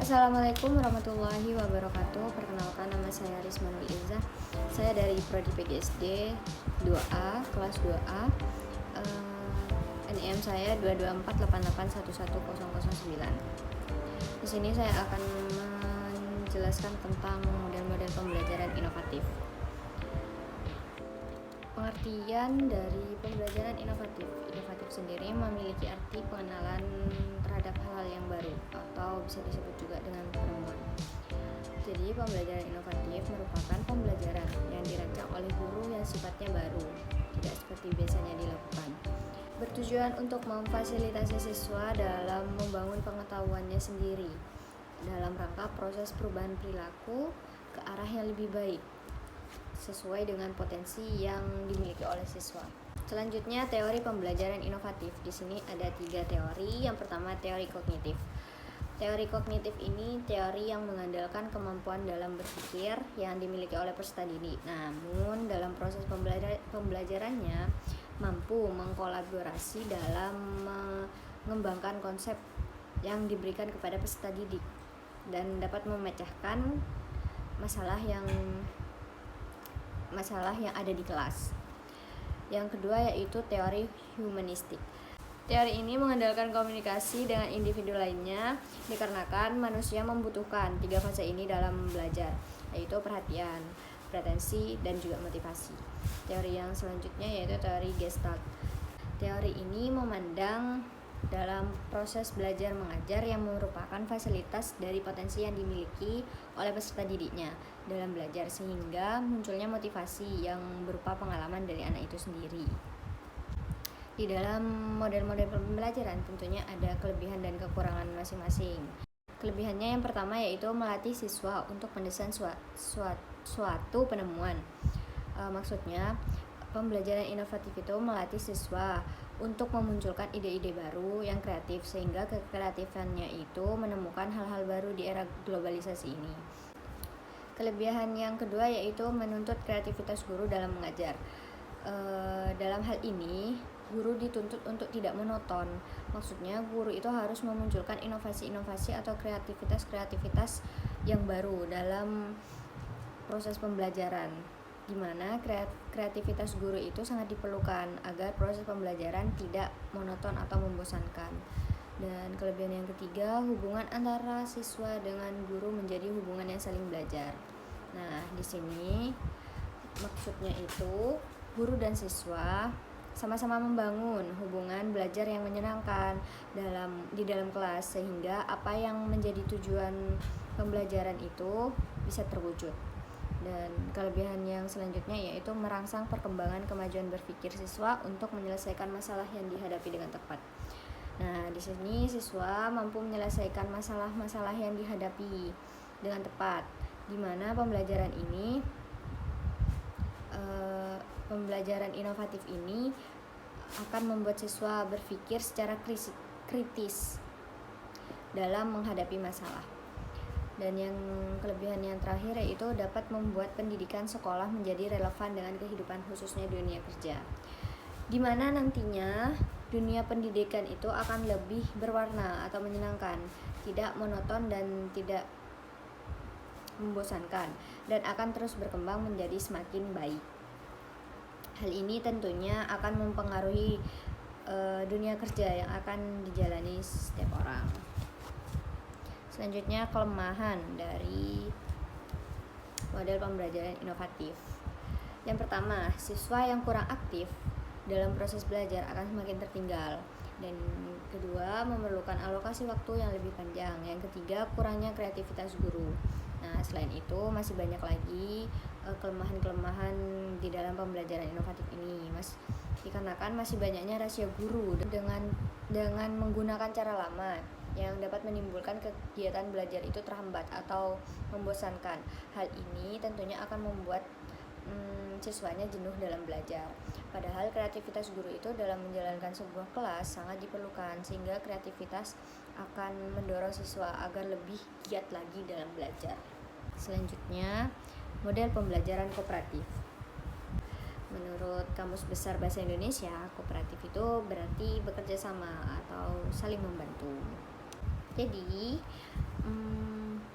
Assalamualaikum warahmatullahi wabarakatuh. Perkenalkan, nama saya Rismanul Izzah. Saya dari Prodi PGSD 2A, kelas 2A. NIM saya 22488111009. Di sini saya akan menjelaskan tentang model-model pembelajaran inovatif. Pengertian dari pembelajaran inovatif. Inovatif sendiri memiliki arti pengenalan terhadap hal-hal yang baru atau bisa disebut juga dengan penemuan. Jadi pembelajaran inovatif merupakan pembelajaran yang dirancang oleh guru yang sifatnya baru, tidak seperti biasanya dilakukan. Bertujuan untuk memfasilitasi siswa dalam membangun pengetahuannya sendiri dalam rangka proses perubahan perilaku ke arah yang lebih baik sesuai dengan potensi yang dimiliki oleh siswa. Selanjutnya, teori pembelajaran inovatif. Di sini ada 3 teori. Yang pertama, teori kognitif. Teori kognitif ini teori yang mengandalkan kemampuan dalam berpikir yang dimiliki oleh peserta didik. Namun, dalam proses pembelajarannya mampu mengkolaborasi dalam mengembangkan konsep yang diberikan kepada peserta didik dan dapat memecahkan masalah yang ada di kelas. Yang kedua yaitu teori humanistik. Teori ini mengandalkan komunikasi dengan individu lainnya dikarenakan manusia membutuhkan 3 fase ini dalam belajar, yaitu perhatian, pretensi, dan juga motivasi. Teori yang selanjutnya yaitu teori Gestalt. Teori ini memandang dalam proses belajar mengajar yang merupakan fasilitas dari potensi yang dimiliki oleh peserta didiknya dalam belajar, sehingga munculnya motivasi yang berupa pengalaman dari anak itu sendiri. Di dalam model-model pembelajaran tentunya ada kelebihan dan kekurangan masing-masing. Kelebihannya yang pertama yaitu melatih siswa untuk mendesain suatu penemuan. Maksudnya pembelajaran inovatif itu melatih siswa untuk memunculkan ide-ide baru yang kreatif, sehingga kekreatifannya itu menemukan hal-hal baru di era globalisasi ini. Kelebihan yang kedua yaitu menuntut kreativitas guru dalam mengajar. Dalam hal ini, guru dituntut untuk tidak monoton. Maksudnya, guru itu harus memunculkan inovasi-inovasi atau kreativitas-kreativitas yang baru dalam proses pembelajaran, di mana kreativitas guru itu sangat diperlukan agar proses pembelajaran tidak monoton atau membosankan. Dan kelebihan yang ketiga, hubungan antara siswa dengan guru menjadi hubungan yang saling belajar. Nah, di sini maksudnya itu guru dan siswa sama-sama membangun hubungan belajar yang menyenangkan di dalam kelas, sehingga apa yang menjadi tujuan pembelajaran itu bisa terwujud. Dan kelebihan yang selanjutnya yaitu merangsang perkembangan kemajuan berpikir siswa untuk menyelesaikan masalah yang dihadapi dengan tepat. Nah, di sini siswa mampu menyelesaikan masalah-masalah yang dihadapi dengan tepat, di mana pembelajaran inovatif ini akan membuat siswa berpikir secara kritis dalam menghadapi masalah. Dan yang kelebihan yang terakhir yaitu dapat membuat pendidikan sekolah menjadi relevan dengan kehidupan khususnya dunia kerja, di mana nantinya dunia pendidikan itu akan lebih berwarna atau menyenangkan, tidak monoton dan tidak membosankan, dan akan terus berkembang menjadi semakin baik. Hal ini tentunya akan mempengaruhi dunia kerja yang akan dijalani setiap orang. Selanjutnya, kelemahan dari model pembelajaran inovatif. Yang pertama, siswa yang kurang aktif dalam proses belajar akan semakin tertinggal. Dan kedua, memerlukan alokasi waktu yang lebih panjang. Yang ketiga, kurangnya kreativitas guru. Nah, selain itu masih banyak lagi kelemahan-kelemahan di dalam pembelajaran inovatif ini, dikarenakan masih banyaknya rasio guru dengan menggunakan cara lama yang dapat menimbulkan kegiatan belajar itu terhambat atau membosankan. Hal ini tentunya akan membuat siswanya jenuh dalam belajar. Padahal kreativitas guru itu dalam menjalankan sebuah kelas sangat diperlukan, sehingga kreativitas akan mendorong siswa agar lebih giat lagi dalam belajar. Selanjutnya, model pembelajaran kooperatif. Menurut Kamus Besar Bahasa Indonesia, kooperatif itu berarti bekerja sama atau saling membantu. Jadi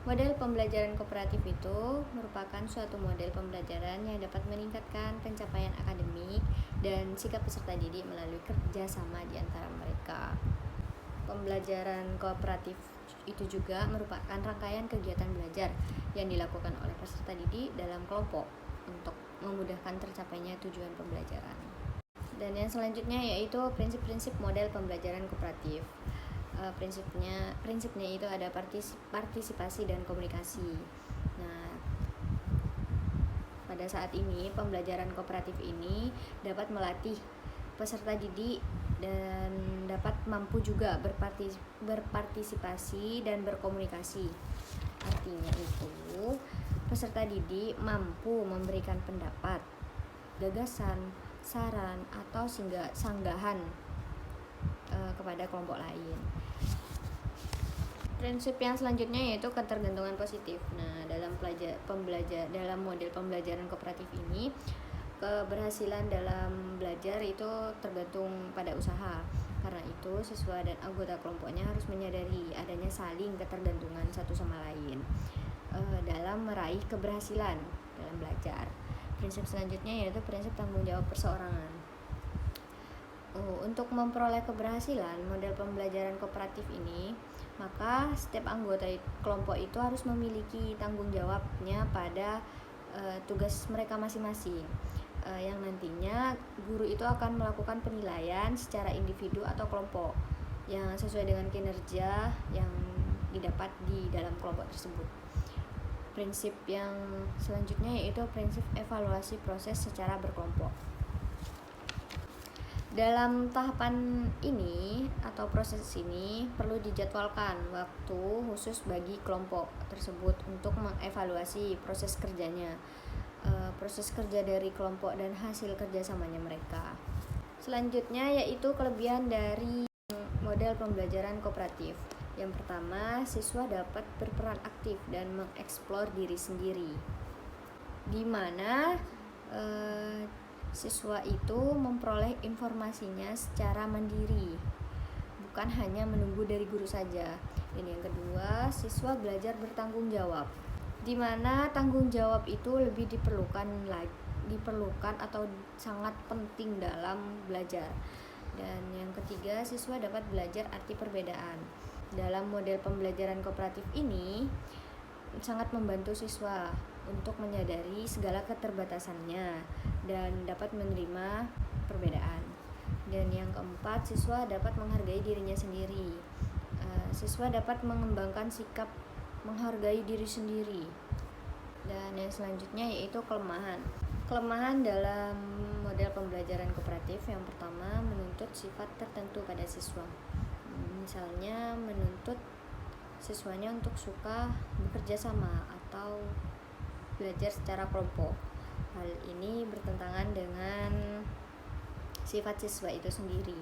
Model pembelajaran kooperatif itu merupakan suatu model pembelajaran yang dapat meningkatkan pencapaian akademik dan sikap peserta didik melalui kerjasama di antara mereka. Pembelajaran kooperatif itu juga merupakan rangkaian kegiatan belajar yang dilakukan oleh peserta didik dalam kelompok untuk memudahkan tercapainya tujuan pembelajaran. Dan yang selanjutnya yaitu prinsip-prinsip model pembelajaran kooperatif. Prinsipnya itu ada partisipasi dan komunikasi. Nah, pada saat ini pembelajaran kooperatif ini dapat melatih peserta didik dan dapat mampu juga berpartisipasi dan berkomunikasi. Artinya itu peserta didik mampu memberikan pendapat, gagasan, saran atau sanggahan kepada kelompok lain. Prinsip yang selanjutnya yaitu ketergantungan positif. Nah, dalam model pembelajaran kooperatif ini, keberhasilan dalam belajar itu tergantung pada usaha. Karena itu, siswa dan anggota kelompoknya harus menyadari adanya saling ketergantungan satu sama lain dalam meraih keberhasilan dalam belajar. Prinsip selanjutnya yaitu prinsip tanggung jawab perseorangan. Untuk memperoleh keberhasilan model pembelajaran kooperatif ini, maka setiap anggota kelompok itu harus memiliki tanggung jawabnya pada tugas mereka masing-masing, yang nantinya guru itu akan melakukan penilaian secara individu atau kelompok yang sesuai dengan kinerja yang didapat di dalam kelompok tersebut. Prinsip yang selanjutnya yaitu prinsip evaluasi proses secara berkelompok. Dalam tahapan ini atau proses ini perlu dijadwalkan waktu khusus bagi kelompok tersebut untuk mengevaluasi proses kerjanya, proses kerja dari kelompok dan hasil kerjasamanya mereka. Selanjutnya yaitu kelebihan dari model pembelajaran kooperatif. Yang pertama, siswa dapat berperan aktif dan mengeksplor diri sendiri, di mana siswa itu memperoleh informasinya secara mandiri, bukan hanya menunggu dari guru saja. Dan yang kedua, siswa belajar bertanggung jawab, di mana tanggung jawab itu lebih diperlukan atau sangat penting dalam belajar. Dan yang ketiga, siswa dapat belajar arti perbedaan. Dalam model pembelajaran kooperatif ini sangat membantu siswa untuk menyadari segala keterbatasannya dan dapat menerima perbedaan. Dan yang keempat, siswa dapat menghargai dirinya sendiri. Siswa dapat mengembangkan sikap menghargai diri sendiri. Dan yang selanjutnya yaitu kelemahan. Kelemahan dalam model pembelajaran kooperatif yang pertama menuntut sifat tertentu pada siswa. Misalnya menuntut siswanya untuk suka bekerja sama atau belajar secara kelompok. Hal ini bertentangan dengan sifat siswa itu sendiri.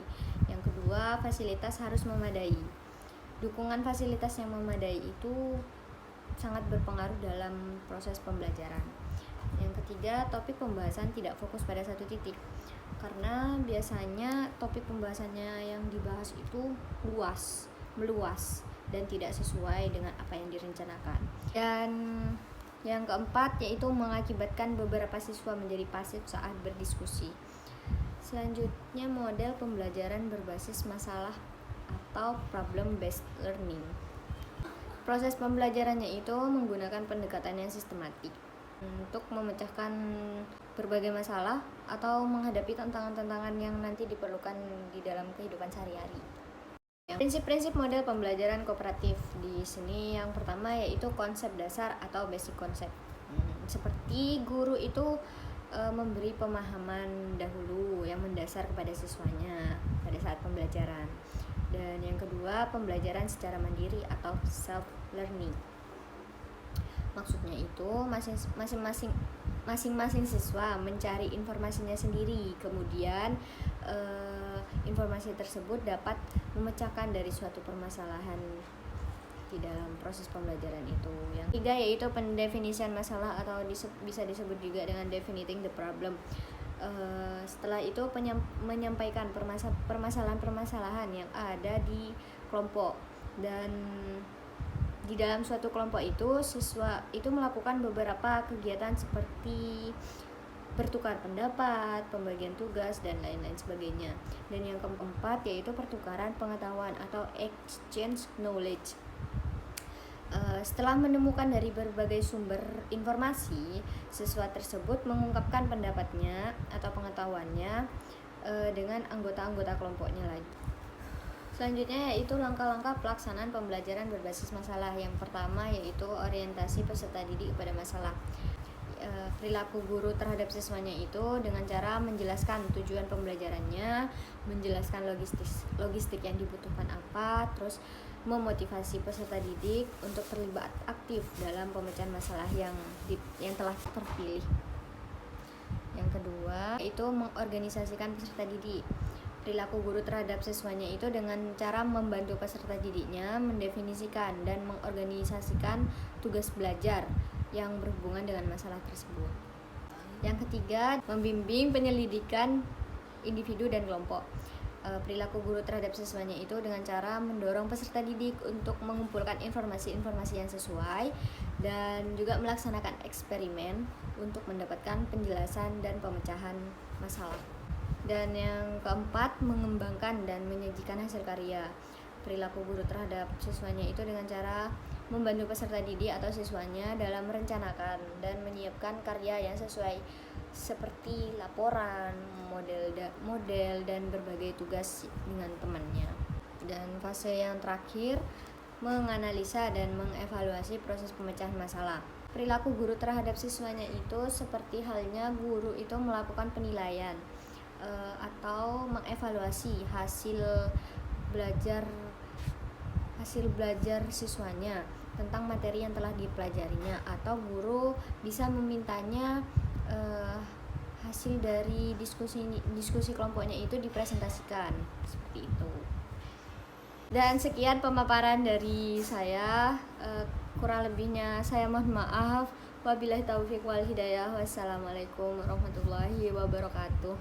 Yang kedua, fasilitas harus memadai. Dukungan fasilitas yang memadai itu sangat berpengaruh dalam proses pembelajaran. Yang ketiga, topik pembahasan tidak fokus pada satu titik, karena biasanya topik pembahasannya yang dibahas itu meluas dan tidak sesuai dengan apa yang direncanakan. Dan yang keempat yaitu mengakibatkan beberapa siswa menjadi pasif saat berdiskusi. Selanjutnya, model pembelajaran berbasis masalah atau problem based learning. Proses pembelajarannya itu menggunakan pendekatan yang sistematik untuk memecahkan berbagai masalah atau menghadapi tantangan-tantangan yang nanti diperlukan di dalam kehidupan sehari-hari. Prinsip-prinsip model pembelajaran kooperatif di sini yang pertama yaitu konsep dasar atau basic konsep. Seperti guru itu memberi pemahaman dahulu yang mendasar kepada siswanya pada saat pembelajaran. Dan yang kedua, pembelajaran secara mandiri atau self learning. Maksudnya itu masing-masing siswa mencari informasinya sendiri, kemudian informasi tersebut dapat memecahkan dari suatu permasalahan di dalam proses pembelajaran itu. Yang ketiga yaitu pendefinisian masalah atau bisa disebut juga dengan definiting the problem. Setelah itu menyampaikan permasalahan-permasalahan yang ada di kelompok dan Di dalam suatu kelompok itu, siswa itu melakukan beberapa kegiatan seperti bertukar pendapat, pembagian tugas, dan lain-lain sebagainya. Dan yang keempat yaitu pertukaran pengetahuan atau exchange knowledge. Setelah menemukan dari berbagai sumber informasi, siswa tersebut mengungkapkan pendapatnya atau pengetahuannya dengan anggota-anggota kelompoknya lagi. Selanjutnya yaitu langkah-langkah pelaksanaan pembelajaran berbasis masalah. Yang pertama yaitu orientasi peserta didik kepada masalah. Perilaku guru terhadap siswanya itu dengan cara menjelaskan tujuan pembelajarannya, menjelaskan logistik yang dibutuhkan apa, terus memotivasi peserta didik untuk terlibat aktif dalam pemecahan masalah yang telah terpilih. Yang kedua itu mengorganisasikan peserta didik. Perilaku guru terhadap siswanya itu dengan cara membantu peserta didiknya mendefinisikan dan mengorganisasikan tugas belajar yang berhubungan dengan masalah tersebut. Yang ketiga, membimbing penyelidikan individu dan kelompok. Perilaku guru terhadap siswanya itu dengan cara mendorong peserta didik untuk mengumpulkan informasi-informasi yang sesuai dan juga melaksanakan eksperimen untuk mendapatkan penjelasan dan pemecahan masalah. Dan yang keempat, mengembangkan dan menyajikan hasil karya. Perilaku guru terhadap siswanya itu dengan cara membantu peserta didik atau siswanya dalam merencanakan dan menyiapkan karya yang sesuai seperti laporan, model dan berbagai tugas dengan temannya. Dan fase yang terakhir, menganalisa dan mengevaluasi proses pemecahan masalah. Perilaku guru terhadap siswanya itu seperti halnya guru itu melakukan penilaian atau mengevaluasi hasil belajar siswanya tentang materi yang telah dipelajarinya, atau guru bisa memintanya hasil dari diskusi kelompoknya itu dipresentasikan seperti itu. Dan sekian pemaparan dari saya, kurang lebihnya saya mohon maaf. Wabillahi taufiq wal hidayah. Wassalamualaikum warahmatullahi wabarakatuh.